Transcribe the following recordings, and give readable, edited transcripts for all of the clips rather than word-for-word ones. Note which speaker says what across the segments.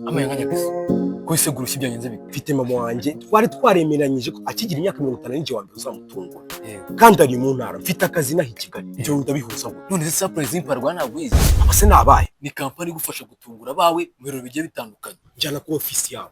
Speaker 1: Amayanganya gusa. Kwese gurushya ibyanyenze
Speaker 2: mfite mama wanjye twari twaremeranyije ko akigira imyaka 50 n'injye wa mbere uzamutungura. Kandi ari mu ntara mfite akazi naho i Kigali. Ibyo ndabihuza.
Speaker 1: None se surprise imparwa ntabwo izi.
Speaker 2: Abase nabaye.
Speaker 1: Ni kampani igufasha gutungura bawe mu birori bigiye bitandukanye.
Speaker 2: Njyana ku office yawe.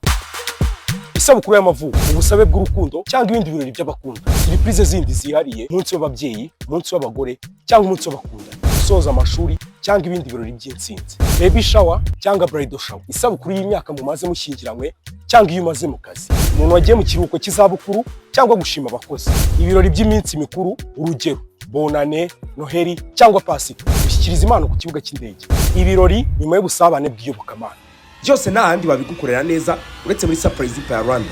Speaker 2: Isabukuru y'amavuko, ubusabe bw'urukundo cyangwa ibindi birori by'abakunda. Surprise zindi zihariye, umunsi w'ababyeyi, umunsi w'abagore cyangwa umunsi w'abakunda. Gusoza amashuri cyangwa ibindi birori by'intsinzi. Baby shower cyangwa bridal shower. Isabukuru y'imyaka mumaze mushyingiranywe cyangwa iyo umaze mu kazi. Umuntu wagiye mu kiruhuko cy'izabukuru cyangwa gushima abakozi. Ibirori by'iminsi mikuru, urugero Bonane, Noheli cyangwa Pasika. Gushyikiriza impano ku kibuga cy'indege. Ibirori nyuma y'ubusabane bw'iyobokamana. Byose n'ahandi babigukorera neza uretse muri surprise ya Rwanda.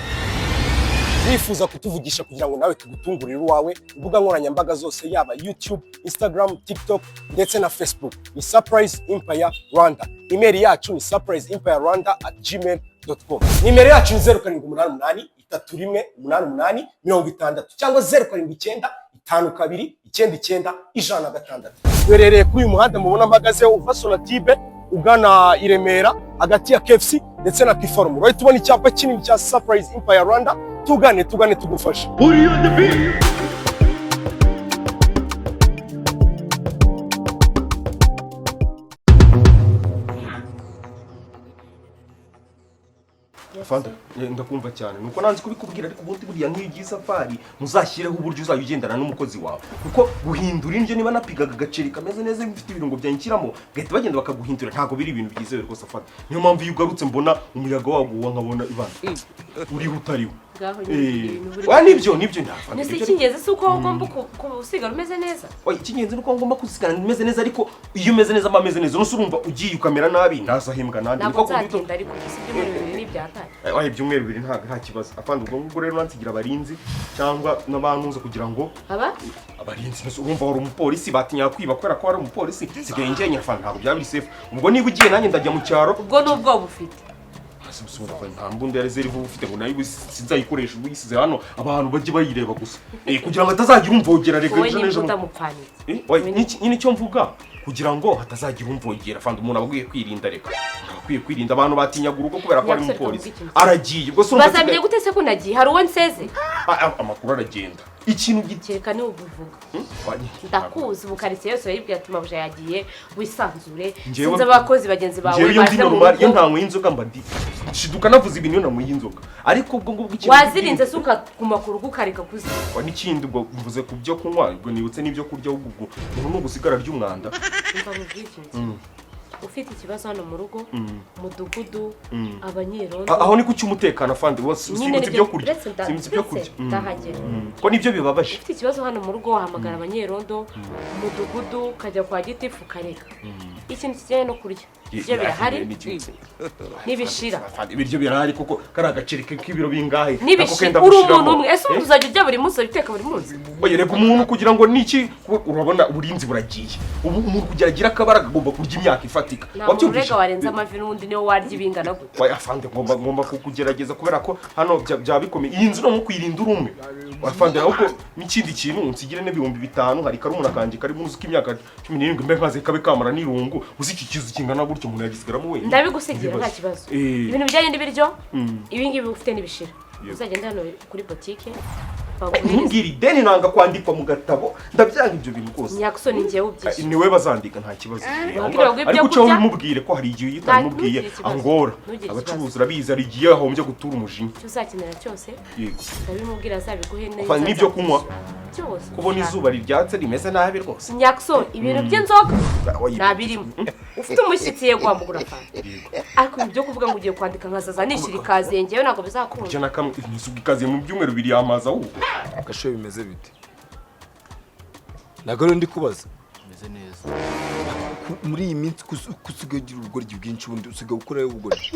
Speaker 2: Nifuza kutuvugisha kugira ngo nawe tugutungurire uwawe imbuga nkoranyambaga zose yaba YouTube, Instagram, TikTok ndetse na Facebook. Ni Surprise Empire Rwanda. Email yacu ni surprisempirerwanda@gmail.com. Nimero yacu ni 0788 3188 60 cyangwa 0789 52 99 Werereye kuri uyu muhanda mubona mpagazeho uva Sonatibe ugana i Remera hagati ya KFC ndetse na Kiforum. Right tubona icyapa kinini cya Surprise Empire Rwanda. Tugane tugufasha. Afande, ndakumva cyane. Nuko nanzi kubikubwira ariko ubundi buriya nk'iyi safari muzashyireho uburyo uzayigendana n'umukozi wawe. Kuko guhindura indyo niba napigaga agaceri kameze neza bifite ibirungo byankiramo, gahita bagenda bakaguhindura ntago biri ibintu byizewe rwose Afande. Niyo mpamvu iyo ugarutse mbona umuyaga waguwa nkabona ibana. Uri utariwe. Nibyo ndafande.
Speaker 3: Nese kingenze se uko ugomba kusigara umeze neza.
Speaker 2: Oya kingenze nuko ngomba kusigara umeze neza ariko iyo umeze neza ameze neza nusu urumva ugiye ukamera nabi ntazahembwa nandi
Speaker 3: niko kubita ariko ibyumweru bibiri n'ibyataye.
Speaker 2: Oya ibyumweru bibiri nta kibazo. Afande ubwo ngubwo rero nansigira abarinzi cyangwa n'abantuza kugira ngo abarinzi nusu urumva wari umupolisi batinya kwiba kwera ko wari umupolisi sigaye njye Afande ntabwo byabiri safe. Ubwo niba ugiye nanjye ndajya mu cyaro
Speaker 3: ubwo nubwo bufite
Speaker 2: Sibusura nta mbundi ya reserve ufite ngo nayo sinzayikoresha ubuyisize hano abantu bajye bayireba gusa kugira ngo atazagira umvogera rega
Speaker 3: ejo nejo ndamupfanitse
Speaker 2: nyine cyo mvuga kugira ngo hatazagira umvogera Afande umuntu abagwiye kwirinda reka akwiye kwirinda abantu batinya gurugo kubera ko ari umupolisi aragiye ubwo
Speaker 3: surumva basabye gute se ko nagiye hari uwo nseze
Speaker 2: amakuru aragenda ikintu
Speaker 3: giteka ni ubuvuga ndakuzi bukaritse yose yibwiye ati mabuja yagiye wisanzure sinze abakozi bagenzi bawe
Speaker 2: baje mu rugo yo ntankwe y'inzoga mbadi shiduka navuze ibintu nankwe y'inzoga ariko ubwo ikintu
Speaker 3: wazirinze suka kumakuru gukarika kuzi
Speaker 2: n'ikindi ubwo mvuze ku byo kunywa ubwo nibutse n'ibyo kurya ubwo no gusigara ry'umwanda
Speaker 3: ufite ikibazo hano mu rugo mudugudu abanyerondo
Speaker 2: aho ni ku cy'umutekano Afande wose usibutse ibyo kurya simutse ibyo kurya
Speaker 3: ndahagera
Speaker 2: ko nibyo bibabaje
Speaker 3: ufite ikibazo hano mu rugo wahamagara abanyerondo mudugudu kajya kwa gitifu kareka ikintu kijyanye no kurya ibyo birahari nibishira
Speaker 2: ibiryo birahari kuko kari agaceri k'ibiro bingahe
Speaker 3: nibishira uri umuntu umwe ese uzajya ujya buri munsi biteka buri munsi
Speaker 2: oyereka umuntu kugira ngo niki urabona uburinzi buragiye umuntu kugira agira akabara agomba kurya imyaka ifatika
Speaker 3: wabyumvise warenza amavi n'undi niyo warya ibingana gute
Speaker 2: oya Afande ngomba kugerageza kubera ko hano byabikomeye iyi nzu no mu kwirinda urumwe Afande ahubwo n'ikindi kintu unsigire n'ibihumbi 5 hari karumuna kanje kari muzi k'imyaka 17 mbe nkaze kabe kamara n'irungu uzi iki kizu kingana gutyo umuntu yagisigaramo we
Speaker 3: ndabigusigira nta kibazo ibintu bijyanye n'ibiryo ibingibi ufite n'ibishira uzagenda hano kuri boutique
Speaker 2: Mbwira ideni nanga kwandikwa mu gatabo ndabyanga ibyo bintu rwose
Speaker 3: Nyaxo ni ngiye ubyishe
Speaker 2: niwe bazandika nta kibazo ariko cyo bimubwire ko hari igihe yitamubwiye angora abacuruzi rabiza ari igihe ahombye gutura umujinya
Speaker 3: cyo uzakenera cyose
Speaker 2: yego
Speaker 3: ndabimubwira azabiguhe neza
Speaker 2: fa nibyo kunywa
Speaker 3: cyose
Speaker 2: kubona izuba riryatse rimeze nabi rwose
Speaker 3: Nyaxo ibintu by'inzoga nabirimo ufite umushyitsi yego wamugura fa ariko ibyo kuvuga ngo ugiye kwandika nkazaza nishira ikaze ngewe nako bizakunda
Speaker 2: cyo nakamwe nisugi ikaze mu byumweru biri yamaza ahubwo
Speaker 1: gasho bimeze bite
Speaker 4: nagaro ndi kubaza
Speaker 1: bimeze neza
Speaker 4: muri iyi minsi kusigagira urugoryi bwinshi ubundi usiga gukora ubugoryi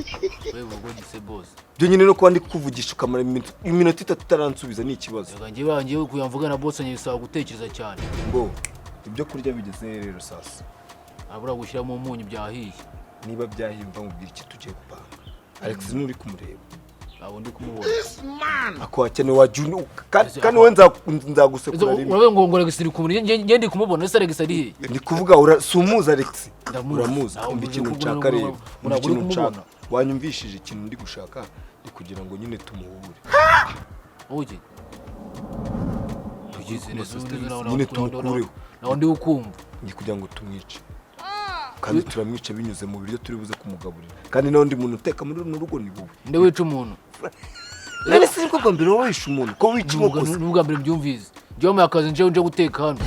Speaker 1: wewe ubugoryi se boss
Speaker 4: byo nyine no kwandi kuvugisha kamara iminota 3 taransubiza ni ikibazo
Speaker 1: ngiye bangiye kuyamvuga na boss nyisaba gutekereza cyane
Speaker 4: ngo ibyo kurya bigeze rero sasa
Speaker 1: abura gushyira mu munyu byahiye
Speaker 4: niba byahimva mubwira iki tugiye gupanga Alex nuri kumureba
Speaker 1: abo ndi kumubona
Speaker 4: ako hakenewe wajunu kandi we nzagusekura rimwe
Speaker 1: urabe ngo Alex iri kumubona nge ndi kumubona ese Alex ari
Speaker 4: ni kuvuga urasumuza Alex uramuzi
Speaker 1: Naho
Speaker 4: umva ikintu
Speaker 1: mvuze
Speaker 4: nshaka rero
Speaker 1: murabura
Speaker 4: ikintu nshaka
Speaker 1: kumubona.
Speaker 4: wanyumvishije ikintu ndi gushaka ni kugira ngo nyine tumuhure
Speaker 1: oje tugize neza
Speaker 4: nyine tumukureho
Speaker 1: naho ndi ukumva
Speaker 4: ni kugira ngo tumwice kandi turamwica binyuze mu biryo turi buze kumugaburira kandi naho ndi muntu uteka muri runo rugo ni wowe
Speaker 1: nde wica umuntu
Speaker 4: none se ko bwa mbere wawisha umuntu ko wica inkoko
Speaker 1: n'ubwa mbere byumvise njyewe mu akazi nje guteka hano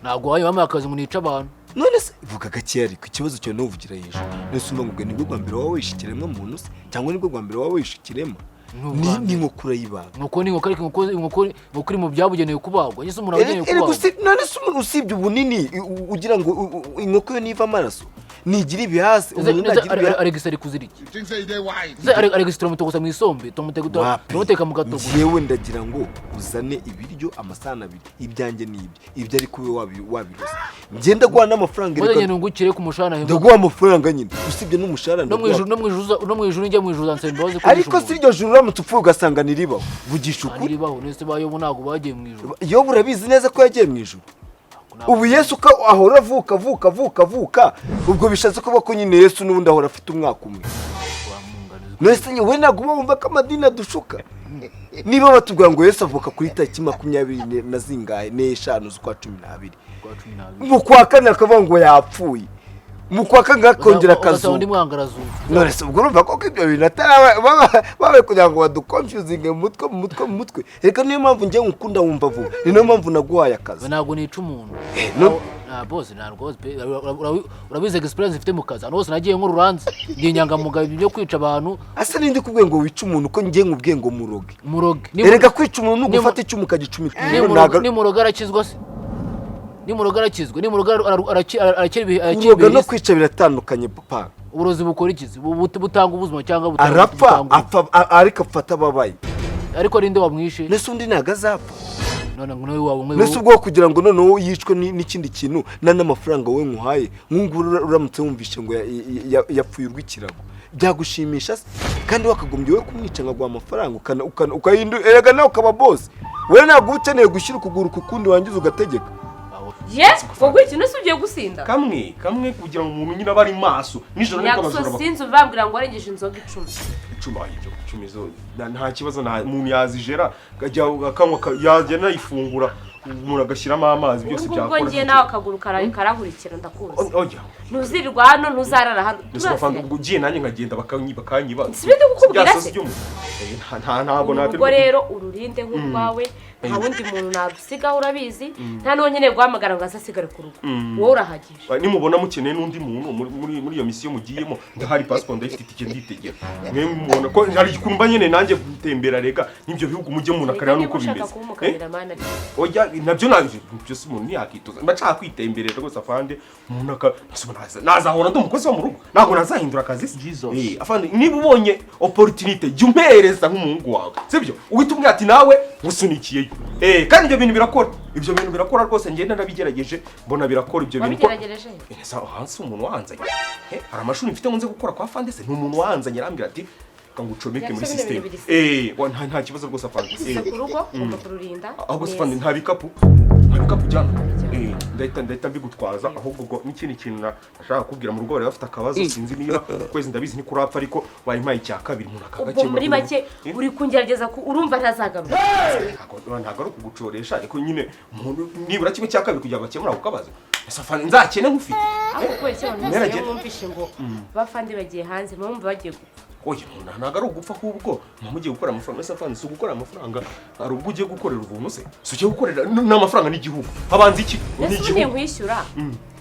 Speaker 1: ntabwo wayo mu akazi ngo nica abantu
Speaker 4: none se vuga gake ariko ikibazo cyawe n'uvugira hejuru nese umva ngo nibwo bwa mbere wawisha ikiremwa muntu se cyangwa nibwo bwa mbere wawisha ikiremwa ni inkoko urayibaga
Speaker 1: inkoko ni inkoko ariko inkoko iri mu byabugenewe kubagwa nyese umuntu abugenewe kubagwa
Speaker 4: none se usibye ubunini ugira ngo inkoko yo niva amaraso nigira ibihasi
Speaker 1: umuntu nagira ibihasi Alex ari kuziriki Alex turamutogosa mu isombe tumuteka mu gatogo
Speaker 4: yewe ndagira ngo uzane ibiryo amasahani abiri ibyanjye ibyo ariko we wabirose ngenda guha n'amafaranga
Speaker 1: reka ngukire ku mushahara
Speaker 4: ndaguha amafaranga nyine usibye n'umushahara
Speaker 1: no mu ijuru njya mu ijuru zanse mbaze ko
Speaker 4: ariko si iryo juru uramutse upfuye ugasanga niribaho vugisha ukuri
Speaker 1: niribaho nese bayo ntabwo bagiye mu ijuru
Speaker 4: yo burabizi neza ko yagiye mu ijuru ubu Yesu ko ahora avuka ubwo bishatse kuba ko nyine Yesu n'ubundi ahora afite umwaka umwe nese we ntabwo wumva ko amadini adushuka niba batubwira ngo Yesu avuka kuri tariki 20 na zingahe n'eshanu z'ukwa 12 mu kwa kane akavuga ngo yapfuye mu kwa kane akongera akazuba none se ubwo urumva ko ibyo bintu babaye kugira ngo baduconfusing mu mutwe reka niyo mpamvu njye ngukunda wumva vuba ni niyo mpamvu naguhaye akazi
Speaker 1: ntabwo nica umuntu boss ntabwo urabize experience ifite mu kazi hose nagiye nk'ururanze ndi inyangamugayo byo kwica abantu
Speaker 4: asa nindi kubwiye ngo wica umuntu ko njye nkubwiye ngo muroge erega kwica umuntu n'ugufata icumu ukagicumita
Speaker 1: ni muroga arakizwa se ni muroga arakizwa ni muroga
Speaker 4: uroga no kwica biratandukanye papa
Speaker 1: uburozi bukora ikizi butanga ubuzima cyangwa
Speaker 4: arapfa ariko afata ababaye
Speaker 1: ariko rinde wamwishe
Speaker 4: nese undi ntago azapfa
Speaker 1: nese
Speaker 4: ubwo kugira ngo noneho yicwe n'ikindi kintu n'amafaranga we nkuhaye nk'unguru uramutse wumvishe ngo yapfuye urw'ikirago byagushimisha se kandi wakagombye we kumwica nkaguha amafaranga ukahindura erega nawe ukaba boss we ntabwo ukeneye gushyira ukuguru ku kundi wangiza ugategeka
Speaker 3: yes wowe ikintu ugiye gusinda
Speaker 2: kamwe kugira ngo umuntu nyine abari maso nijoro
Speaker 3: niko abajura sinzi ubambwira ngo arengeje inzoga 10
Speaker 2: ibyo 10 zo nta kibazo nta umuntu yazijera akajya akanywa yajya nayifungura umuntu agashyiramo amazi byose byakora
Speaker 3: ubwo ngiye nawe akaguru karahurikira ndakuzi ntuzirirwa hano ntuzarara hano
Speaker 2: turafanda ubwo ugiye nanjye nkagenda bakanyiba
Speaker 3: sibindi gukubwira se
Speaker 2: ntabwo natwe
Speaker 3: ubwo rero ururinde nk'urwawe nta wundi muntu nagusigaho urabizi nta n'unyene guhamagara ngo azasigare ku rugo wowe urahagije
Speaker 2: nimubona mukeneye n'undi muntu muri iyo misiyo mugiyemo ndahari passport ndayifite itike nditegera mwe mubona ko hari ikumba nyene nanjye gutembera rega n'ibyo bihugu mujye umuntu akareba nuko bimeze oya nabyo nabyo byose umuntu ntiyakitoza ndashaka kwitemberera rwose afande umuntu nazahora ndi umukozi wo mu rugo ntabwo nazahindura akazi afande niba ubonye opportunity jya umpereza nk'umuhungu wawe sibyo uhita umbwira ati nawe usunikiye kandi ibyo bintu birakora rwose ngenda nabigerageje mbona birakora ibyo bintu hansi umuntu wanzanye hari amashuri mfite ngo nze gukora kwa Afande se ni umuntu wanzanye arambwira ati kangucomeke muri system nta kibazo rwose Afande
Speaker 3: ku rugo ugomba kururinda
Speaker 2: ahubwo Afande nta bikapu jyana ndahita mbigutwaza ahubwo ubwo n'ikindi kintu nashaka kubwira mu rugo bari bafite akabazo sinzi niba kwezi ndabizi ni kurapfa ariko bayimpaye icya kabiri umuntu akagakemura
Speaker 3: muri make uri kungerageza urumva ntazagaruka
Speaker 2: ntabwo ari ukugucoresha ariko nyine nibura kimwe cya kabiri kugira ngo bakemure ako kabazo Afande nzakene nkufite
Speaker 3: ahubwo kwezi cyane mwumvishe ngo bafande bagiye hanze mwumva bagiye
Speaker 2: oya ntabwo ari ugupfa kubwo mugiye gukora amafaranga ese Afande si gukora amafaranga hari ubwo ugiye gukorera ubuntu se si ugiye gukorera n'amafaranga n'igihugu habanza iki
Speaker 3: n'igihugu nkwishyura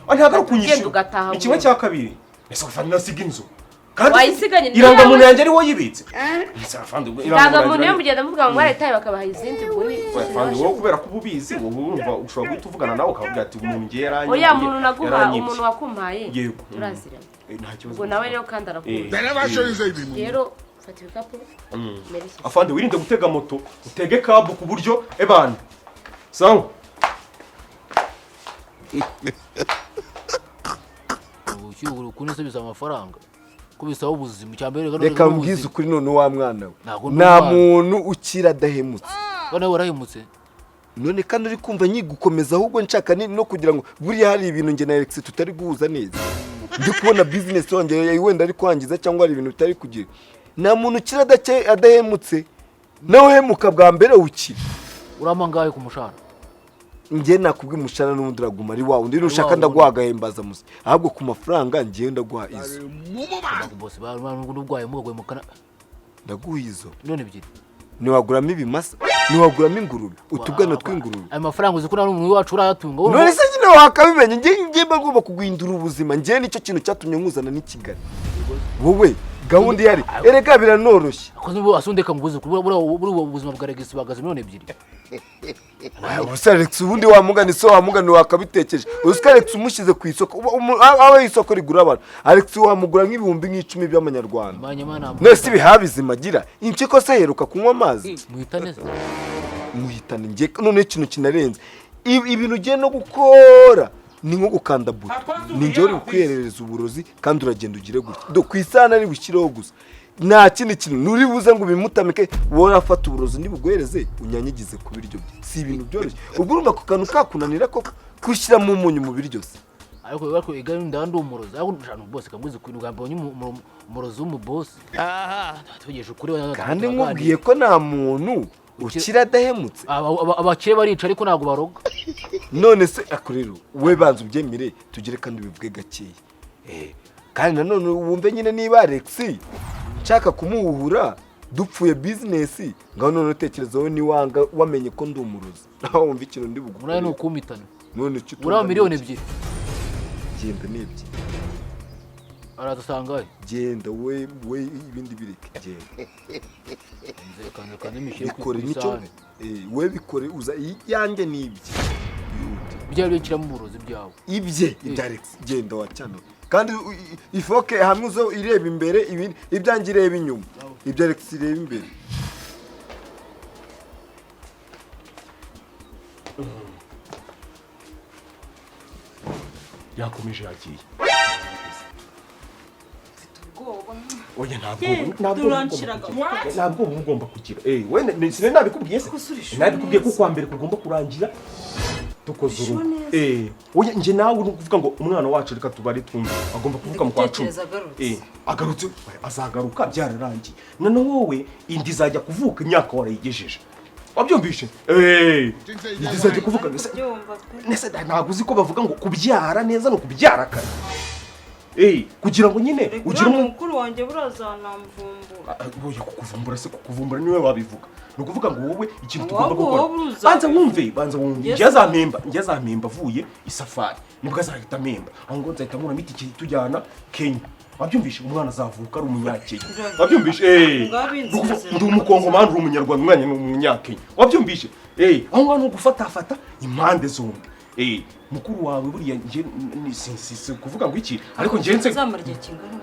Speaker 2: ntabwo ari kunyishyura ikimwe cya kabiri ese Afande nasiga inzu
Speaker 3: wayisiganye
Speaker 2: irangamuntu yanjye ari wo yibitse
Speaker 3: irangamuntu yo mugenda muvuga ngo leta bakabaha izindi buni
Speaker 2: Afande wowe kubera ko ububizi urumva ushobora guhita uvugana nawe ukavuga ati umuntu ngiye yaranye
Speaker 3: oya muntu naguha umuntu wakumpaye turaziranye
Speaker 2: nta kibazo
Speaker 3: ubwo nawe rero kandi arakunda rero fata ibikapu
Speaker 2: Afande wirinde gutega moto utege kabu ku buryo ebana sawa
Speaker 1: ubu kunise bisa amafaranga kubisaba ubuzima cyambere
Speaker 4: reka mbwize ukuri none wa mwana we nta muntu ukira adahemutse
Speaker 1: bana warahemutse
Speaker 4: none kandi uri kumva nyigukomeza ahubwo nshaka no kugira ngo buriya hari ibintu nge na Alex tutari guhuza neza ndi kubona business wanjye wenda ari kwangiza cyangwa ari ibintu bitari kugira nta muntu ukira adahemutse nawe hemuka bwa mbere ukira
Speaker 1: uramangaye ku mushahara
Speaker 4: nge nakubwi mushahara n'undi uraguma ari wawe ndi nushaka ndaguha agahembaza musi ahubwo ku mafaranga ngiye ndaguha izo
Speaker 1: boss barugwaye mugwe mukana
Speaker 4: ndaguha izo
Speaker 1: none ebyiri
Speaker 4: niwaguramo ibimasa niwaguramo ingurube utubwana tw'ingurube
Speaker 1: ayo mafaranga uzi ko nari umuntu wacu urayatunga
Speaker 4: none se nyine wakabimenye nge bagomba kuguhindura ubuzima nge nicyo kintu cyatumye nkuzana n'i Kigali wowe gahunda yari erega biranoroshye
Speaker 1: akoze asundeka mubuze buri ubuzima bwa Alex bagaze none ebyiri
Speaker 4: Ubusa Alex ubundi wamugana so wamugana wakabitekeje uzika Alex umushyize ku isoko aba isoko rigura abantu Alex wamugura nk'ibihumbi nk'icumi by'amanyarwanda nese bihabizima gira impyiko se heruka kunywa amazi muhitane nge none ikintu kinarenze ibintu ugiye no gukora ni nko gukanda buto ni nge uri kwiherereza uburozi kandi uragenda ugire gutya do kwisana ari bushyireho gusa nta kindi kintu nuri buze ngo bimutamike wowe afata uburozi ndibuguhereze unyanyigize ku biryo bye si ibintu byoroshye ubwo urumva ku kantu kakunanira ko kushyiramo umunyu mu biryo se
Speaker 1: ariko igari ndandi umurozi ariko ushaka bose kamwize ku rugamba umurozi w'umuboss tugeje kuri
Speaker 4: kandi nkubwiye ko nta muntu ukira adahemutse
Speaker 1: abakire barica ariko ntago baroga
Speaker 4: none se akurero we banza ubyemire tugire kandi bivuge gakeya kandi nanone wumve nyine niba Alex nshaka kumuhuhura dupfuye business ngaho none utekerezaho ni wanga wamenye ko ndi umurozi naho wumva ikintu ndi bugu
Speaker 1: murane ukumitana
Speaker 4: none cyo
Speaker 1: ura miliyoni 2
Speaker 4: genda n'ibyi
Speaker 1: aradusangaye
Speaker 4: genda we ibindi bireke
Speaker 1: genda kandi mishiye
Speaker 4: ku nicyo we bikore uza yanjye n'ibyi
Speaker 1: byari bikira mu burozi byawe
Speaker 4: ibye Alex genda wacyana kandi ifoke hamwe uzo ireba imbere ibyanjye ireba inyuma ibyo Alex ireba imbere
Speaker 2: yakomeje yagiye oya ntabwo ugomba kugira wenda sinari nabikubwiye se nabikubwiye ko kwa mbere kugomba kurangira dukoze urugo oya nje nawe uri kuvuga ngo umwana wacu reka tubari twumva agomba kuvuga mu kwa 10 agarutse azagaruka byararangiye none wowe indi zajya kuvuka imyaka warayigejeje wabyumvishe izajya kuvuga nese ntabwo uzi ko bavuga ngo kubyara neza no kubyara kare kugira ngo nyine ugire
Speaker 3: umukuru wanjye burazanamvumbura
Speaker 4: oya kukuvumbura se kukuvumbura niwe wabivuga no kuvuga ngo wowe ikintu tugomba gukora banza wumve njye zampemba avuye isafari nibwo azahita memba aho ngo nzahita nkura miti tujyana Kenya wabyumvishe umwana azavuka ari umunyakenya wabyumvishe ndi umukongomani uri umunyarwanda umwana ni umunyakenya wabyumvishe aho ngaho no gufatafata impande zombi mukuru wawe buriya nje si kuvuga ngo iki ariko nje nse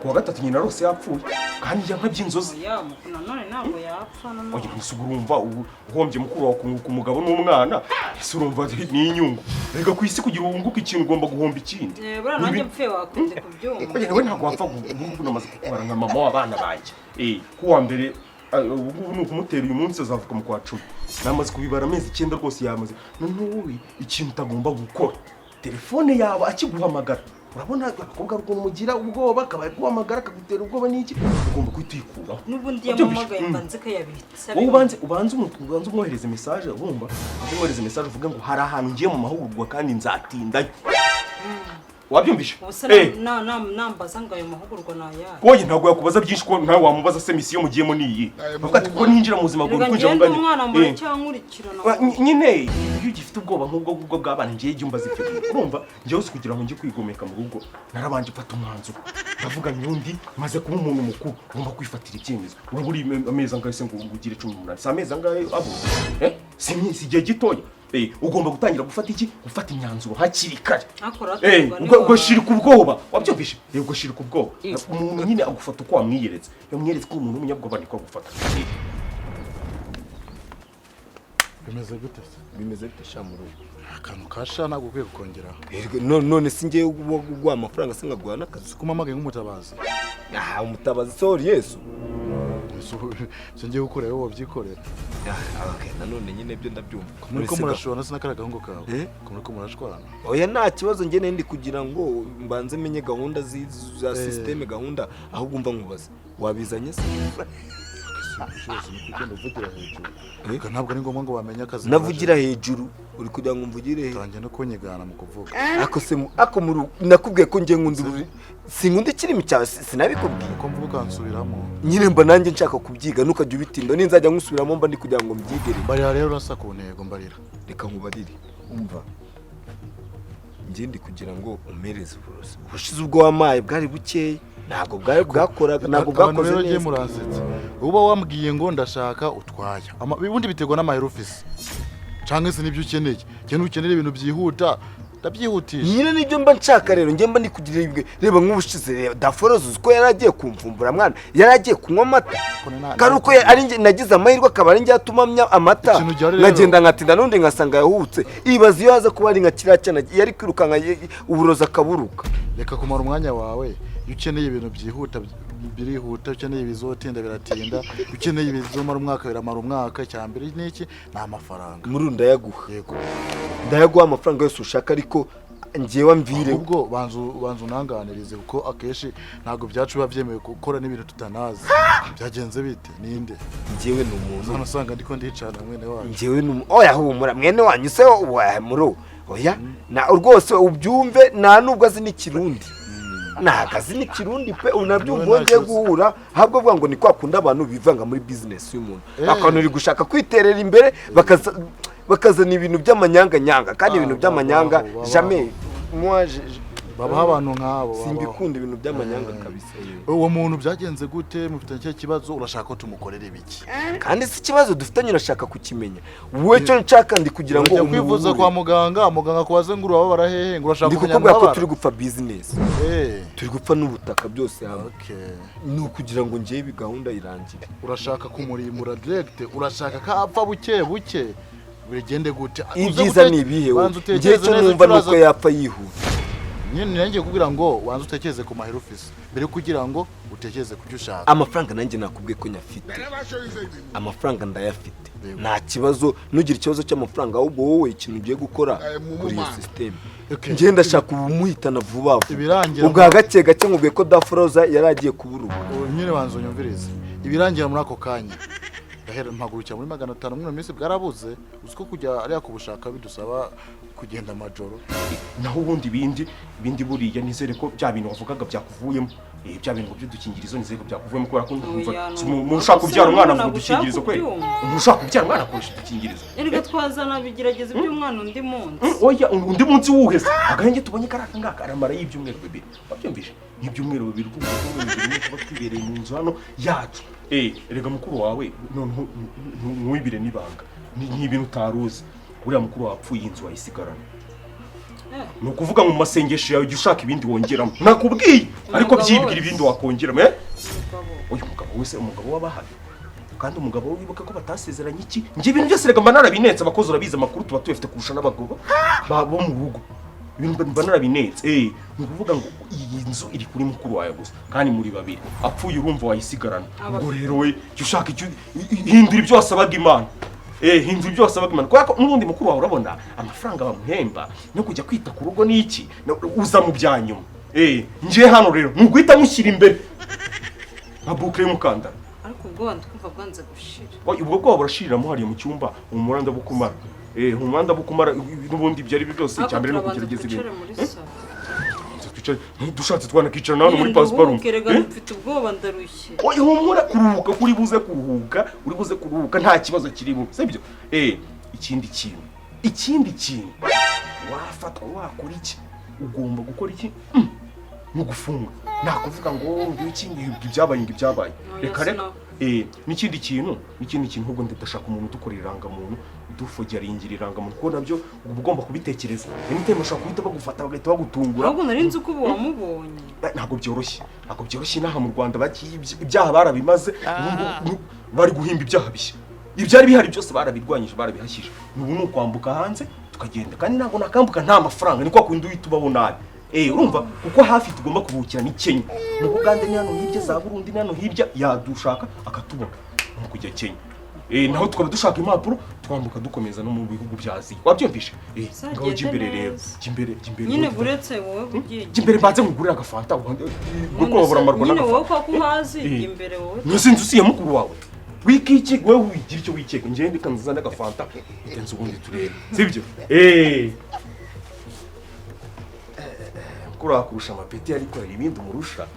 Speaker 4: kuwa gatatu nyina rose yapfuye kandi yanka by'inzozi
Speaker 3: none ntabwo yapfa none
Speaker 4: oya nsuburumva uhombye mukuru wawe ku mugabo n'umwana surumva ni inyungu rega ku isi kugira ubunguka ikintu ugomba guhomba ikindi
Speaker 3: bura nanjye mpfe wakunze kubyumva
Speaker 4: oya we ntabwo wapfa ubungubu namaze kukwara nka mama w'abana banjye kuwa mbere ubu ni ukumutera uyu munsi azavuka mu kwa 10 namaze kubibara amezi 9 rwose yamaze none wowe ikintu utagomba gukora telefone yawe akiguhamagara urabona akobwa ruko mugira ubwoba kabaye guhamagara akagutera ubwoba n'iki ugomba kwitwikuraho
Speaker 3: n'ubundi yamamagaye mbanze ko yabitse
Speaker 4: ubanze umwohereze message ubumva umwohereze message uvuga ngo hari ahantu ngiye mu mahugurwa kandi nzatindayo wabyumvishe
Speaker 3: nambaza ngo ayo mahugurwa nayari
Speaker 4: oye ntabwo yakubaza byinshi ko nawe wamubaza se misiyo mugiyemo niyi bavuga ati ko ninjira mu buzima bwo kwinjira mu ganye
Speaker 3: umwana muri cyankurikirana
Speaker 4: nyine iyo ugifite ubwoba nk'ubwo bw'abana ngiye jyumba zifite urumva ngiye uzi kugira ngo njye kwigomeka mu rugo narabanje mfata umwanzuro ndavuga nyundi maze kuba umuntu mukuru ngomba kwifatira icyemezo ubu uri amezi angahe se ngo ugire 18 si amezi angahe abo si igihe gitoya ugomba gutangira gufata imyanzuro hakiri kare ugashirika ubwoba wabyumvishe ugashirika ubwoba umuntu nyine agufata uko wamwiyeretse yamwiyeretse ko umuntu w'umunyabwoba niko agufata bimeze gute shamuru
Speaker 5: akantu kasha ntabwo ukwiye gukongeraho
Speaker 4: none si ngiye guha amafaranga se nkaguha n'akazi
Speaker 5: kumamagaye nk'umutabazi
Speaker 4: umutabazi sorry Yesu
Speaker 5: ngiye gukora wowe wabyikorera.
Speaker 4: Okay, nanone nyine byo ndabyumva.
Speaker 5: Muri ko murashwana sinakaragahungu kawe. Muri ko murashwana.
Speaker 4: Oya nta kibazo njye ndi kugira ngo mbanze menye gahunda za system gahunda ahubwo mva nkubaza. Wabizanye se?
Speaker 5: Ntabwo ari ngombwa ngo wamenye akazi.
Speaker 4: Navugira hejuru uri kugira ngo mvugire hejuru.
Speaker 5: Tangiye no kunyigana mu kuvuga.
Speaker 4: Ako nakubwiye ko ngiye nkunduri sinkundi kirimi cyawe sinabikubwiye
Speaker 5: ko mvuga kansubiramo.
Speaker 4: Nyine mba nanjye nshaka kubyiga nukajya ubitinda ninzajya ngusubiramo mba ndi kugira ngo mbyigere.
Speaker 5: Barira rero urasa ku ntego mbarira.
Speaker 4: Reka nkubarire umva. Ngiye ndi kugira ngo umereze uburozi. Ubushize ubwo wamaye bwari bukeye. Ntabwo bwakoraga ntabwo bwakoze neza.
Speaker 5: Rero muransetsa. Uba wambwiye ngo ndashaka utwaya. Bibundi bitegwa n'amahera ufise. Canke se nibyo ukeneye. Cyane ukeneye ibintu byihuta. Ndabyihutisha.
Speaker 4: Nyine nibyo mba nshaka rero ngiye mba ndi kugira ibwe. Reba nk'ubushize reba Daforozo uko yaragiye kumvumbura mwana. Yaragiye kunywa amata. Karuko ari nge nagize amahirwe akaba ari nge yatumamya amata. Nagenda ngatinda nundi ngasanga yahutse. Ibaza iyo haza kuba ari nka kiracyana yari kwirukanka uburoza akaburuka.
Speaker 5: Reka kumara umwanya wawe. Ukeneye ibintu byihuta birihuta ukeneye bizotinda biratinda ukeneye bizomara umwaka biramara umwaka cyambere niki na amafaranga
Speaker 4: murunda yaguha yego ndayaguha amafaranga yose ushaka ariko ngiyewa mvire
Speaker 5: ubwo banzu nanganirize kuko akeshi ntago byacu bavyemeye gukora n'ibintu tutanazi byagenze bite ninde
Speaker 4: ngiyewe n'umuntu
Speaker 5: hano sanga ndiko ndicana mwene wanyu
Speaker 4: ngiyewe oya humura mwene wanyu se wa muro oya na rwose ubyumve nta nubwo azi n'ikirundi nagazi n'ikirundi pe unabyumva ngiye guhura habwo vuga ngo ni kwakunda abantu bivanga muri business y'umuntu akantu uri gushaka kwiterera imbere bakazana ibintu by'amanyanga nyanga kandi ibintu by'amanyanga jamais moi
Speaker 5: baba abantu nkabo
Speaker 4: simbikunda ibintu by'amanyanga kabisa
Speaker 5: uwo muntu byagenze gute mufitanye cyo kibazo urashaka ko tumukorera ibiki
Speaker 4: kandi si kibazo dufitanye urashaka kukimenya wowe cyo nshaka ndi kugira ngo
Speaker 5: kwivuza kwa muganga kubaze nguru baba barahehe ngo urashaka
Speaker 4: kumenya ndikubwira ko turi gupfa business turi gupfa n'ubutaka byose hamwe ni ukugira ngo ngiye bi gahunda irangire
Speaker 5: urashaka kumurimura direct urashaka ka apfa buke bigende gute
Speaker 4: ibyiza ni ibihewe ngiye cyo numva nuko yapfa yihuta
Speaker 5: nyine nanjye kugira ngo wanze utekeze ku mahera office mbere kugira ngo utekeze ku byo ushaka
Speaker 4: amafaranga nanjye nakubwiye ko nyafite amafaranga ndayafite nta kibazo nugira ikibazo cy'amafaranga ahubwo wowe ikintu ugiye gukora kuri iyo system ngiye ndashaka ubumuhitana vuba ubwo gake nkubwiye ko Daforoza yaragiye kuburuka
Speaker 5: nyine wanze unyumvirize ibirangira muri ako kanya gahera mpagurukira muri 500 muri minsi bwarabuze uziko kujya ari kubushaka bidusaba kugenda amajoro
Speaker 2: naho ubundi bindi buriya nizere ko bya bintu wavugaga byakuvuyemo bya bintu by'udukingirizo nizere ko byakuvuyemo kubera ko mu ushaka kubyara umwana mu dukingirizo kwe ushaka kubyara umwana akoresha udukingirizo
Speaker 6: erega twazana bigerageza iby'umwana undi munsi
Speaker 2: oya undi munsi wuheze agahenge tubonye karaka ngaka aramara y'ibyumweru bibiri babyumvise n'ibyumweru bibiri kuko kuba twibereye mu nzu hano yacu erega mukuru wawe ntuwibire nibanga ni ibintu utaruzi uriya mukuru wapfuye inzu wayisigarana ni ukuvuga mu masengesho yawe ushaka ibindi wongeramo nakubwiye ariko byibwira ibindi wakongeramo uyu mugabo wese umugabo w'abahari kandi umugabo wibuka ko batasezeranye iki ngiye ibintu byose rega mba narabinetse abakozi urabizi amakuru tuba tuyafite kurusha n'abagabo bo mu rugo ibintu mba narabinetse ni ukuvuga ngo iyi nzu iri kuri mukuru wawe gusa kandi muri babiri apfuye urumva wayisigarana ngo rero we ushaka icyo hindura ibyo wasabaga Imana hindura ibyo wasabaga Imana kuko n'ubundi mukuru wawe urabona amafaranga bamuhemba no kujya kwita ku rugo n'iki uza mu byanyuma ngiye hano rero nuguhita mushyira imbere nka boucle y'umukandara
Speaker 6: ariko ubwo wandumva bwanze gushira
Speaker 2: ubwo bwo burashiriramo hariye mu cyumba umuranda bukumara umuranda bukumara n'ubundi byari byose cyambere no kugerageza ibintu dushatse twanakicara hano muri pasiparumu
Speaker 6: mfite ubwoba ndarushye
Speaker 2: oya humura kuruhuka kuri buze kuruhuka nta kibazo kirimo sibyo ikindi kintu wafatwa wakora iki ugomba gukora iki no gufunga nakuvuga ngo ibyabaye reka n'ikindi kintu ahubwo ndashaka umuntu udukorera irangamuntu udufogera irangamuntu kuko nabyo uba ugomba kubitekereza anytime ushaka guhita bagufata bagahita bagutungura
Speaker 6: ahubwo nari nzi uko ubu wamubonye
Speaker 2: ntabwo byoroshye n'aha mu Rwanda ibyaha barabimaze bari guhimba ibyaha bishya ibyari bihari byose barabirwanyije barabihashyije ubu ni ukwambuka hanze tukagenda kandi ntabwo nakambuka nta mafaranga ni kwa kundi uhita ubaho nabi urumva kuko hafi tugomba kubuhukira ni Kenya mu Bugande ni hano hirya za Burundi ni hano hirya yadushaka akatubona mu kujya Kenya naho tukaba dushaka impapuro twambuka dukomeza no mu bihugu bya Aziya wabyumvishe ngaho jimbere rero jimbere
Speaker 6: nyine buretse wowe bugiye
Speaker 2: jimbere banze ngugurira agafanta kuko wabura amarwa
Speaker 6: nyine wowe ko kuhazi imbere wowe
Speaker 2: nusinzi usiye mukuru wawe wikiki wewe wigira icyo wikeka nje ndikanza n'agafanta ndenze ubundi turebe sibyo kurusha amapeti ariko hari ibindi umurusha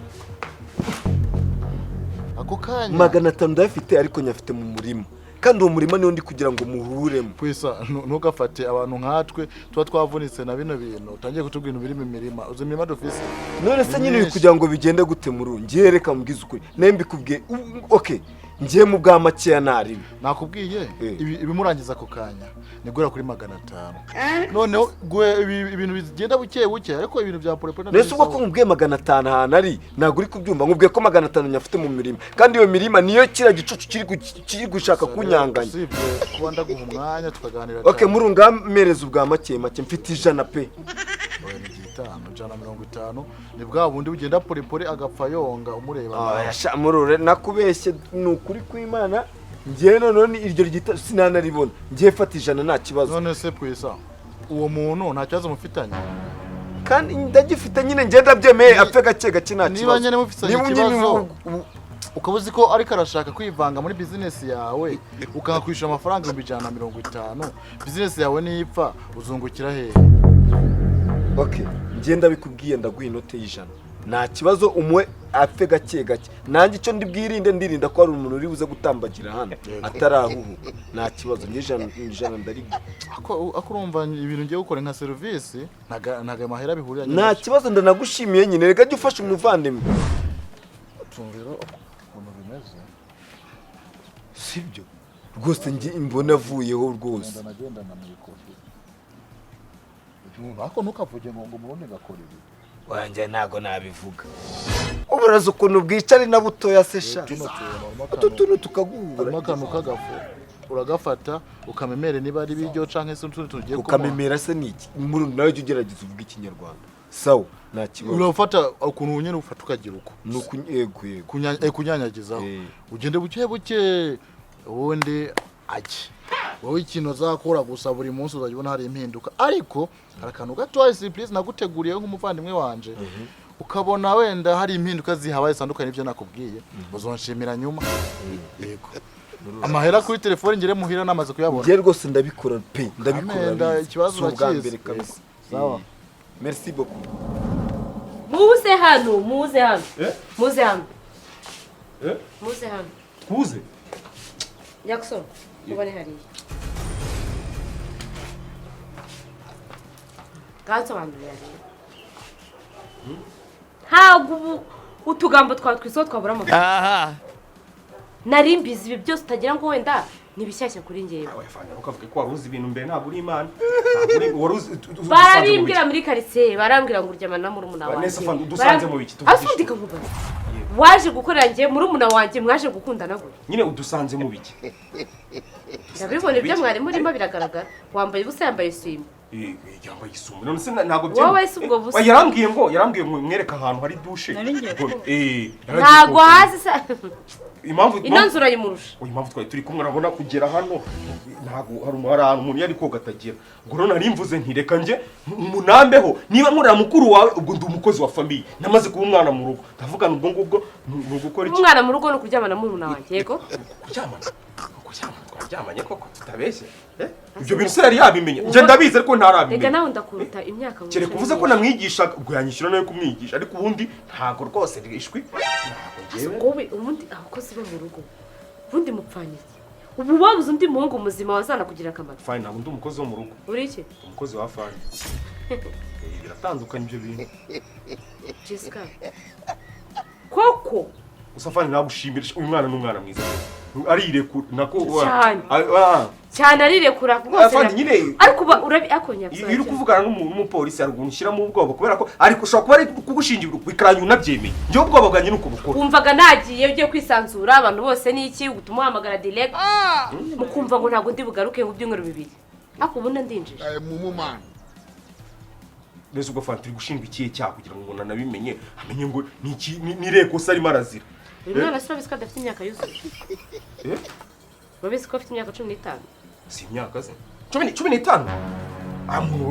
Speaker 5: ako kanya
Speaker 4: 500 ndafite ariko nyafite mu murima kandi uwo murima niyo ndi kugira ngo muhururemo
Speaker 5: kwisa ntugafate abantu nkatwe tuba twavunitse na bino bintu utangiye kutubwira ibiri mu mirima uzi imirima dufise
Speaker 4: none se nyine kugira ngo bigende gute muri ngiye reka mbwiza ukuri nembi kubwiye okay ngiye mu bwa makeya nari
Speaker 5: nakubwiye ibimurangiza ako kanya nigura kuri 500 noneho ibintu bigenda buke buke ariko ibintu bya polepole
Speaker 4: nese ubwo ko mubwiye 500 hana ari naguri kubyumva ngubwiye ko 500 nyafite mu mirima kandi iyo mirima niyo kira gicucu kiri gushaka kunyanganya
Speaker 5: kuba ndaguha umwanya tukaganira
Speaker 4: okay murunga mereza ubwa make mfite ijana pe
Speaker 5: 150 ni bwa bundi bugenda polepole agapfa yonga umureba
Speaker 4: yasha murure nakubeshye nukuri kw'Imana ngiye none iryo rigita sinanaribona ngiye fata ijana nta kibazo
Speaker 5: none se kwisa uwo muntu nta kibazo mufitanye
Speaker 4: kandi ndagifite nyine ngenda byemeye apfe gake gake nta kibazo
Speaker 5: niba nyene mufitanye ikibazo ukabuzi ko ariko arashaka kwivanga muri business yawe ukakwishyura amafaranga 150 business yawe nipfa uzungukira hehe
Speaker 4: okay ngenda bikubwiye ndaguha inote y'ijana nta kibazo umwe apfe gake gake nanjye icyo ndibwirinde ndirinda ko ari umuntu uri buze gutambagira hano atarahuhu nta kibazo n'ijana ndari
Speaker 5: akurumva ibintu ngiye gukora nka service ntaga mahera bihurira
Speaker 4: nta kibazo ndanagushimiye nyine reka jye ufashe umuvandimwe
Speaker 5: tumvira umuntu bimeze
Speaker 4: sibyo rwose ngi imbona avuyeho rwose
Speaker 5: nagenda na mikofi bako ntukavuge ngo murone gakorere
Speaker 4: wanje nago nabivuga uburaza ukuntu bwicari na butoya se sha tuno tukagungura
Speaker 5: amakano kagafu uragafata ukamemere niba ari biryo canke se n'utundi tugiye
Speaker 4: ukamemera se niki muri nawe ugerageza uvuga ikinyarwanda sawa nta kibazo
Speaker 5: urafata ukuntu nyene ufata ukagira uko
Speaker 4: nuko yego
Speaker 5: kunyanyagizaho ugende buke buke ubundi aje wowe ikintu zakora gusa buri munsi uzajya hari impinduka ariko harakantu gato surprise naguteguriye nk'umuvandimwe wanje ukabona wenda hari impinduka zihabaye sandukanye ibyo nakubwiye uzonshimira nyuma yego amahera kuri telefone ngire muhira namaze kuyabona
Speaker 4: ngiye rwose ndabikora pe ndabikora
Speaker 5: ikibazo urakizi
Speaker 4: sawa merci beaucoup
Speaker 3: muze hano muze hano
Speaker 2: kuze
Speaker 3: Nyaxo ubone hariya gasobanurira rero ntabwo utugambo twatwiso twabura amafaranga nari mbizi ibi byose utagira ngo wenda nibishyashya kuri ngewe
Speaker 2: Afande ukavuga ko waruzi ibintu mbere ntabwo uri imana
Speaker 3: barabimbwira muri quartier barambwira ngo uryamana na murumuna wanjye
Speaker 2: nese Afande udusanze mu biki
Speaker 3: afundika ngo waje gukorera ngiye murumuna wanjye mwaje gukundana gute
Speaker 2: nyine udusanze mu biki
Speaker 3: ndabibona ibyo mwari murimo biragaragara wambaye ubusa yambaye isimo
Speaker 2: yambaye isumu none se ntabwo byo
Speaker 3: wowe se ubwo busa
Speaker 2: yarambwiye ngo mwereka ahantu hari dushe
Speaker 3: ntabwo hazi sa
Speaker 2: impamvu
Speaker 3: inanzura yimurusha
Speaker 2: impamvu twari turi kumwe urabona kugera hano ntabwo hari ahantu umuntu yari koga atagira ngo none nari mvuze ntireka nje munambeho niba nkorera mukuru wawe ubwo ndi umukozi wa famille namaze kuba umwana mu rugo ndavugana ubwo ngubwo ni ugukora iki
Speaker 3: umwana mu rugo no kuryamana murumuna wanjye yego
Speaker 2: kuryamana twaryamanye koko tutabeshye ibyo bintu se yari yabimenye nje ndabizi ariko ntarabimenye
Speaker 3: reka nawe ndakuruta imyaka
Speaker 2: kere kuvuze ko namwigisha ubwo yanyishyura nawe kumwigisha ariko ubundi ntago rwose rishwi
Speaker 3: wowe ubundi abakozi bo mu rugo ubundi mupfanye ubu babuze undi muhungu muzima wazana kugira akamaro
Speaker 2: fine ntabwo ndi umukozi wo mu rugo
Speaker 3: uri iki
Speaker 2: umukozi wa fine biratandukanye ibyo bintu
Speaker 3: Jessica koko
Speaker 2: gusa fine nagushimira uyu mwana n'umwana mwiza arirekura nako
Speaker 3: cyane arirekura
Speaker 2: rwose nyine
Speaker 3: ariko urabi akonya
Speaker 2: iyo uri kuvugana n'umupolisi ari ugunshyira mu bwoba kubera ko ariko ushobora kuba ari kugushingira bikaranya unabyemeye njyewe ubwoba bwanjye nuko bukora
Speaker 3: wumvaga nagiye ugiye kwisanzura abantu bose n'iki gutuma uhamagara direct mukumva ngo ntabwo ndi bugaruke ngo by'umweru bibiri ariko ubona ndinjije
Speaker 2: Nese ubwo Fanta uri gushinga ikihe cyaha kugira ngo umuntu anabimenye amenye ngo ni rekosa arimo arazira.
Speaker 3: uyu mwana surabizi ko adafite imyaka yuzuye babizi ko afite imyaka 15
Speaker 2: si imyaka ze 15 amuntu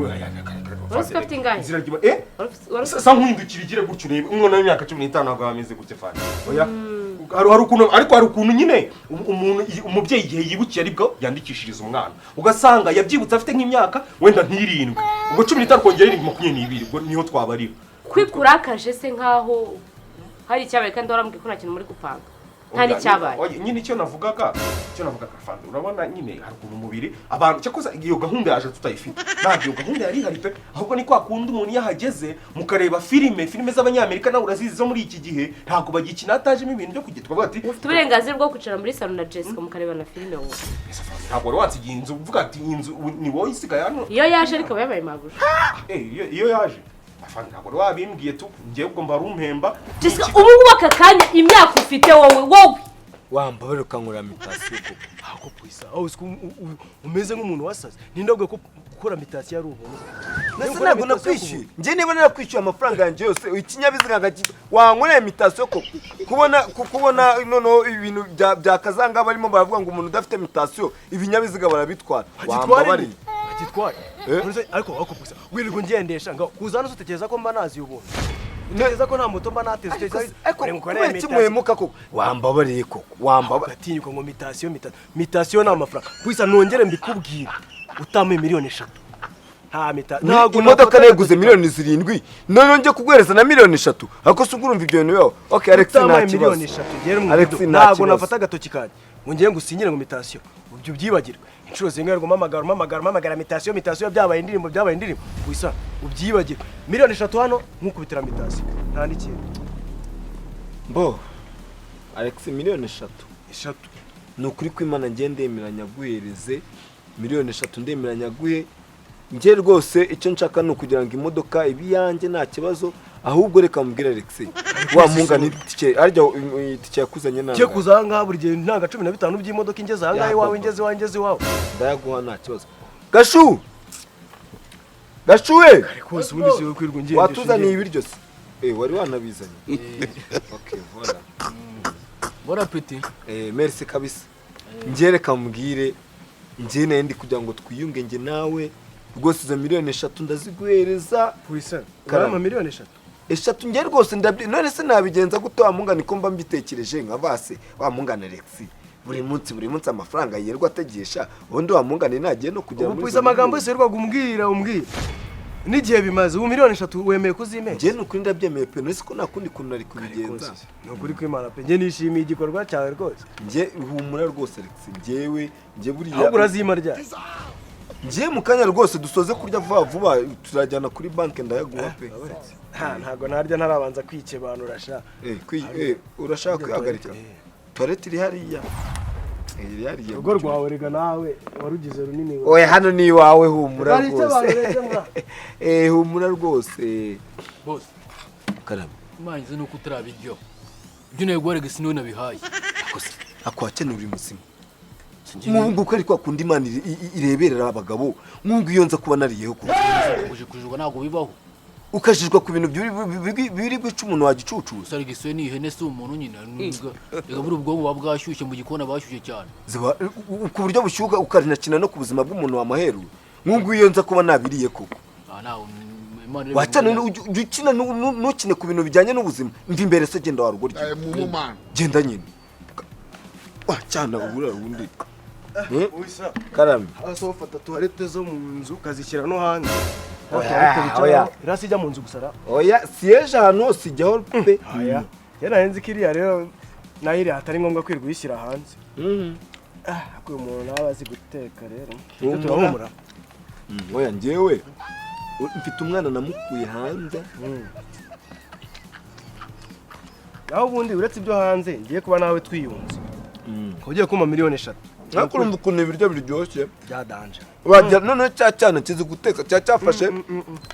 Speaker 3: uretse ko afite ingahe
Speaker 2: sa nkwindukira igire gutyo urebe umwana w'imyaka 15 ntabwo ameze gutya Fanta oya hari ukuntu nyine umuntu umubyeyi igihe yibukiye aribwo yandikishiriza umwana ugasanga yabyibutse afite nk'imyaka wenda nk'irindwi ubwo 15 kongera 22 ubwo niho twabarira
Speaker 3: kwikurakaje se nkaho hari icyabaye kandi warambwiye ko nta kintu muri gupanga nta n'icyabaye
Speaker 2: nyine icyo navugaga Fanta urabona nyine hari ukuntu umubiri abantu cyakoze iyo gahunda yaje tutayifite ntabwo iyo gahunda yari hari pe ahubwo ni kwa kundi umuntu yahageze mukareba filime z'abanyamerika nawe urazizi zo muri iki gihe ntabwo bagikina hatajemo ibintu byo kugitwa bati
Speaker 3: ufite uburenganzira bwo kwicara muri salon na Jessica mukareba na filime wowe
Speaker 2: ntabwo wari wansigiye inzu uvuga ati inzu ni wowe isigaye hano
Speaker 3: iyo yaje ariko yabaye magusha
Speaker 2: iyo yaje Afande ntabwo wabimbwiye tu ngiye ubwo mba rumpemba
Speaker 3: Jessica ubu aka kanya imyaka ufite wowe
Speaker 4: wambabare ukankura mitasiyo
Speaker 2: ako puisa aho umeze nk'umuntu wasaze nindabwe ko gukora mitasiyo ari ubuntu
Speaker 4: nase ntabwo nakwishyuye njye niba narakwishyuye amafaranga yanjye yose ikinyabiziga ngagita wankoreye mitasiyo ko kubona noneho ibintu bya kazanga barimo baravuga ngo umuntu udafite mitasiyo ibinyabiziga barabitwara wambabare
Speaker 2: agitwaye ariko puisa wirirwa ngendesha ngo kuzana utekereza ko mba nazi ubuntu neza ko nta moto mba nateze
Speaker 4: kimuhemuka koko wambabariye koko wambabariye
Speaker 2: atinyuka ngo mitasiyo ni amafaranga puisa nongere mbikubwira utamuye miliyoni 3 nta
Speaker 4: ntabwo imodoka neguze miliyoni 7 none njye kuguhereza na miliyoni 3 ako se urumva ibyo bintu yawe okay Alex nta kibazo
Speaker 2: ntabwo nafata agatoki kanje ngo ngiye ngusinyire ngo mitasiyo ubyo byibagirwe inshuro zingahe mpamagara mitasiyo byabaye indirimbo puisa ubyibagirwe miliyoni 3 hano nkukubitira mitasiyo nta n'ikintu
Speaker 4: mbo Alex miliyoni 3 ni ukuri kw'Imana ngiye ndemeranya guhereze miliyoni 3 ndemeranya guhe ngiye rwose icyo nshaka no kugira ngo imodoka ibi yanjye nta kibazo ahubwo reka mubwira Alex wa munga ni tike arya tike yakuzanye nanga
Speaker 2: cyo kuzanga buri gihe ntaga 15 by'imodoka ingeze hangaye wawe ngeze wawe
Speaker 4: ndayaguha nta kibazo gashuwe
Speaker 2: kose ubundi siwe kwirwa ngiye
Speaker 4: watuzaniye ibiryo se wari wanabizanye okay voilà
Speaker 1: bon appétit
Speaker 4: merci kabisa ngiye reka mubwire ngiye naye kugira ngo twiyunge nge nawe rwose za miliyoni 3 ndaziguhereza
Speaker 2: puisa karama miliyoni
Speaker 4: 3 ngiye rwose none se nabigenza gute wa mungana ko mba mbitekereje nka base wa mungana Alex buri munsi amafaranga yerwa ategesha ubundi wa mungana nagiye no kujya
Speaker 2: muri puisa amagambo yose yerwa gumbwira n'igihe bimaze ubu miliyoni 3 wemeye kuzime
Speaker 4: ngiye n'ukuri ndabyemeye pe nese ko nakundi kuntu ari kubigenza
Speaker 2: n'ukuri kw'Imana pe ngiye nishimiye igikorwa cyawe rwose
Speaker 4: ngiye humura rwose Alex ngiye buriya
Speaker 2: ahubwo urazima rya
Speaker 4: ngiye mu kanya rwose dusoze kurya vuba turajyana kuri banki ndayaguha pe
Speaker 2: ntago narya ntarabanza kwikebanura sha
Speaker 4: urashaka kwihagarika toilette iri hariya
Speaker 2: urugo rwawe rega nawe warugize runini
Speaker 4: oya hano ni iwawe humura rwose humura rwose
Speaker 1: boss
Speaker 4: karame
Speaker 1: manyize nuko utarabiryo ibyo nego warega sino nabihaye
Speaker 4: akwakene uri muzima mungu ko ari kwa kundi Imana ireberera abagabo mungu iyo nza kuba nariyeho
Speaker 1: uje kujurwa nago bibaho
Speaker 4: ukajijwa ku bintu biri guca umuntu wagicucuza
Speaker 1: sarigise ni ihene se umuntu nyine rega buri ubwo buba bwashyushye mu gikona bashyushye cyane
Speaker 4: ku buryo bushyuka ukarinakina no ku buzima bw'umuntu wamaheru mungu iyo nza kuba nabiriye koko wacana ukina nukine ku bintu bijyanye n'ubuzima mvi imbere se genda warugo rye genda nyine wacana ubura undi
Speaker 2: Uisa
Speaker 4: karame
Speaker 2: asofata toilette zo mu nzu kazishyira no hanze
Speaker 4: oya
Speaker 2: irasijya mu nzu gusara
Speaker 4: oya siyeje hano hose ijyaho pe
Speaker 2: oya yera nzi kiriya rero nayiri hatari ngombwa kwirwa yishyira hanze ako umuntu nabazi guteka rero turahumura
Speaker 4: oya ngewe mfite umwana namukuye hanze
Speaker 2: naho ubundi uretse ibyo hanze ngiye kuba nawe twiyunze ugiye kuma miliyoni 3
Speaker 4: nakurumva ukuntu ibiryo biryoshye
Speaker 2: byadanje
Speaker 4: wajya none cyane kizi guteka cyafashe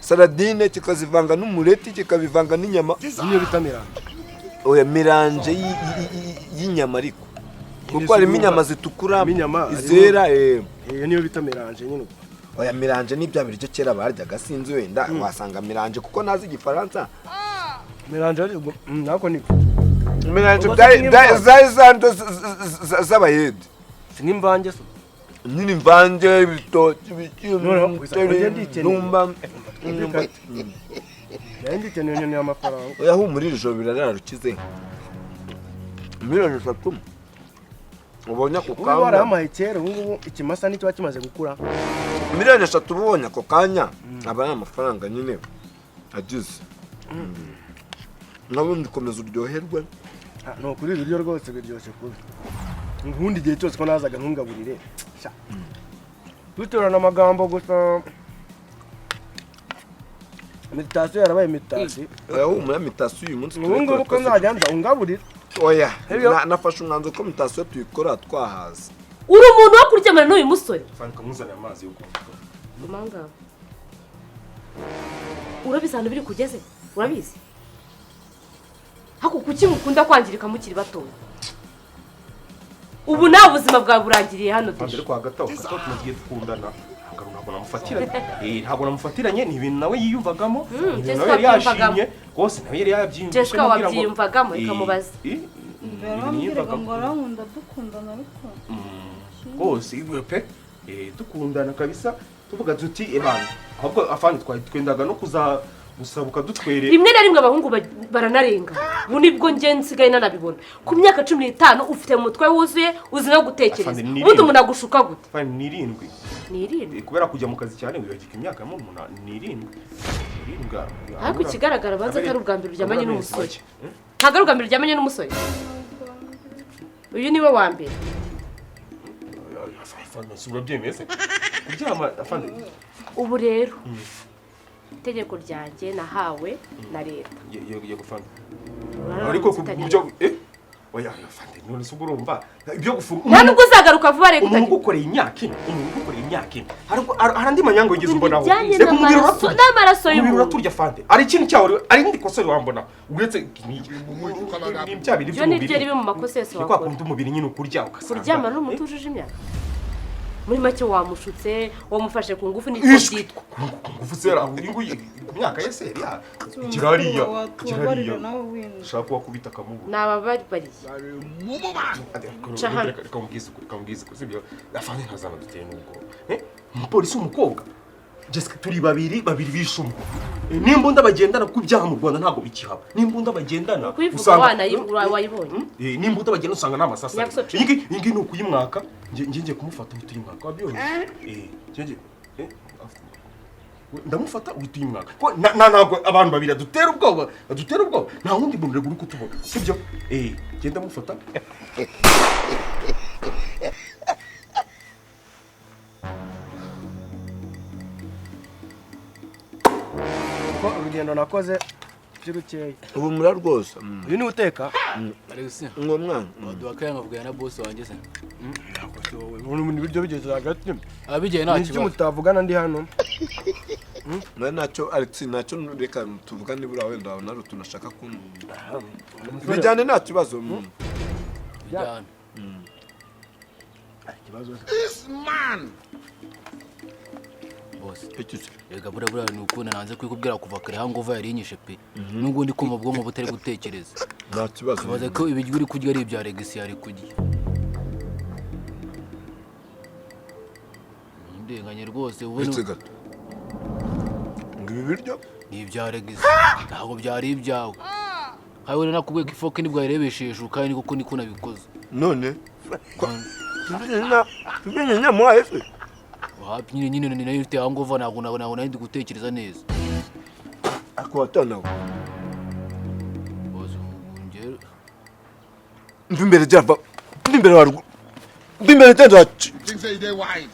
Speaker 4: saladine kikazivanga n'umureti kikabivanga n'inyama
Speaker 2: niyo bita miranje
Speaker 4: oya miranje y'inyama ariko kuko harimo inyama zitukura izera
Speaker 2: niyo bita miranje nyine
Speaker 4: oya miranje n'ibya biryo kera baryaga sinzi wenda wasanga miranje kuko nazi igifaransa
Speaker 2: miranje nako ni
Speaker 4: miranje zari zando z'abayede
Speaker 2: sinimvange so
Speaker 4: nyine imvange ibitoki numba
Speaker 2: yandi tenyo ni amafaranga
Speaker 4: oya humurira ijoro birararukize miliyoni 3 ubonye ako kanya
Speaker 2: ubara amahekera ubu ikimasa n'icyo kimaze gukura
Speaker 4: miliyoni 3 ubonye ako kanya aba amafaranga nyine agize nabundi komeza uryoherwe
Speaker 2: no kuri ibiryo rwose biryoshye kubi nkundi gihe cyose ko nazaga ntungaburire duterana amagambo gusa meditation yarabaye meditation
Speaker 4: umura meditation uyu munsi
Speaker 2: ngo ko nzajya nza ungaburira
Speaker 4: oya nafashe umwanzo ko meditation tuyikora twahaza
Speaker 3: uri umuntu wo kuryamana n'uyu musore
Speaker 2: fanka muzana amazi yo kunywa
Speaker 3: umanga urabizi hano biri kugeze urabizi hako kuki mukunda kwangirika mukiri batoya ubu nta buzima bwa burangiriye hano
Speaker 2: mbere kwa gataho tunagiye dukundana ntabwo namufatiranye ntabwo namufatiranye ni ibintu nawe yiyumvagamo nawe yari yashimye rwose nawe yari yabyiyumvise
Speaker 3: Jessica wabyiyumvagamo ikamubaza
Speaker 6: barambwiraga ngo arankunda dukundana ariko
Speaker 2: rwose pe dukundana kabisa tuvuga tuti ebana ahubwo afande twendaga no gusabuka dutwere
Speaker 3: rimwe na rimwe abahungu baranarenga ubu nibwo nge nsigaye nanabibona ku myaka 15 ufite mu mutwe wuzuye uzi no gutekereza ubundi umuntu agushuka gute ni 7
Speaker 2: kubera kujya mu kazi cyane wibagika imyaka mu 7
Speaker 3: ariko ikigaragara baza atari ubwa mbere uryamanye n'umusore ntabwo ari ubwa mbere uryamanye n'umusore uyu niwe wa mbere
Speaker 2: urabyemeze kuryama afande
Speaker 3: ubu rero itegeko ryanjye nahawe na leta
Speaker 2: yo gufana ariko kubyo oya afande none se urumva ibyo gufunga
Speaker 3: nta nubwo uzagaruka vuba reka
Speaker 2: umuntu gukoreye imyaka harandi manyango yigize mbonaho
Speaker 3: n'amaraso y'umuntu
Speaker 2: uraturya afande ari ikintu cyawe ari ndi kosori wambona uretse n'ibyabiri
Speaker 3: by'umubiri byo nibe mu makosa yose
Speaker 2: wakora kwa kundi umubiri nyine ukurya ukasanga
Speaker 3: kuryama n'umuntu utujuje imyaka muri make wamushutse wamufashe ku ngufu n'icyo byitwa
Speaker 2: ngufu sera inguye imyaka yese ya kirariya shaka wakubita kamubu
Speaker 3: nababariye
Speaker 2: kamubwiza sibyo afanye nkazana duteye n'ubwo umupolisi umukobwa Jessica turi babiri bishumwe nimbunda bagendana ku byaha mu Rwanda ntago bikihaba nimbunda bagendana
Speaker 3: usanga wayibonye
Speaker 2: nimbunda bagenda usanga namasasa ingi no kuyimwaka ngiye kumufata utuyimwaka wabyonye ndamufata utuyimwaka ko ntago abantu babiri dutera ubwoba nta wundi muntu uri kutubona sibyo genda mufata urugendo nakoze by'urukeye
Speaker 4: ubu mura rwose
Speaker 2: uyu ni uteka
Speaker 1: Alexis
Speaker 4: ngo mwana
Speaker 1: wadwakaye nkavugana na boss wanjye se
Speaker 2: ubu ni biryo bigeze hagati
Speaker 1: abigiye nta kibazo
Speaker 2: mutavugana ndi hano
Speaker 4: nawe nacyo Alexis nacyo reka tuvugane nibura wenda wabona ari tunashaka kuntu bijyane nta kibazo
Speaker 1: bijyane
Speaker 5: This man
Speaker 1: rega bura ni ukunda nanze kwikubwira kuva kare hangover yari inyishe pe nubwo ndi kumva bwo mu butari gutekereza
Speaker 4: nta kibazo
Speaker 1: baza ko ibiryo uri kurya ari ibya Legacy yari kurya ndenganye rwose ubone
Speaker 4: ngo ibi biryo
Speaker 1: ni ibya Legacy ntabwo byari ibyawe hawe nakubwiye ko ifoke nibwo yarebesheje ukanye kuko niko nabikoze
Speaker 4: none tubinye mwaye se
Speaker 1: wapi nyine nayo ufite hangover ntabwo ndi gutekereza neza
Speaker 4: akwatana
Speaker 1: bozo ngero
Speaker 4: mvimbere java mvimbere waruguru mvimbere tenda
Speaker 5: things say they wise.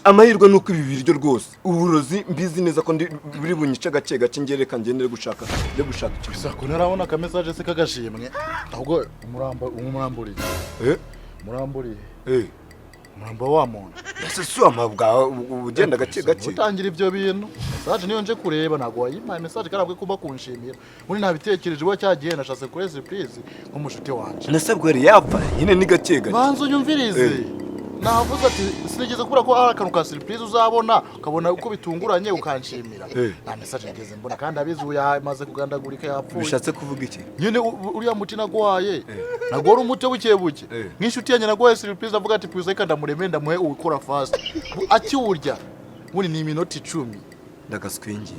Speaker 4: amahirwe nuko ibi biryo rwose uburozi mbizi neza ko buri bunyice gake ngereka ngendere gushaka ikintu
Speaker 5: Sako narabona ka message se kagashimwe ahubwo umuramburiye muramburiye Muramba wa muntu.
Speaker 4: Ese si amabwa ugenda gake
Speaker 5: utangira ibyo bintu. Message niyo nje kureba nago wayimpaye message karabwe kuba kunshimira. Muri nabitekereje wa cyagiye nashatse kuri surprise nk'umushuti wanje.
Speaker 4: Nasabwe yari yapfa nyine ni gake
Speaker 5: Banzo nyumvirize. navuze ati sinigeze kubura ko ari akantu ka surprise uzabona ukabona uko bitunguranye ukanshimira nta message ngeze mbona kandi abizuye yamaze kugandagurika yapfuye
Speaker 4: bishatse kuvuga iki
Speaker 5: nyine uriya muti nagwaye nagora umuti buke nk'inshuti yanjye nagwaye surprise avuga ati pwiza ikanda mureme ndamuhe ukora fast akiwurya muri ni minota 10
Speaker 4: ndagaswingingi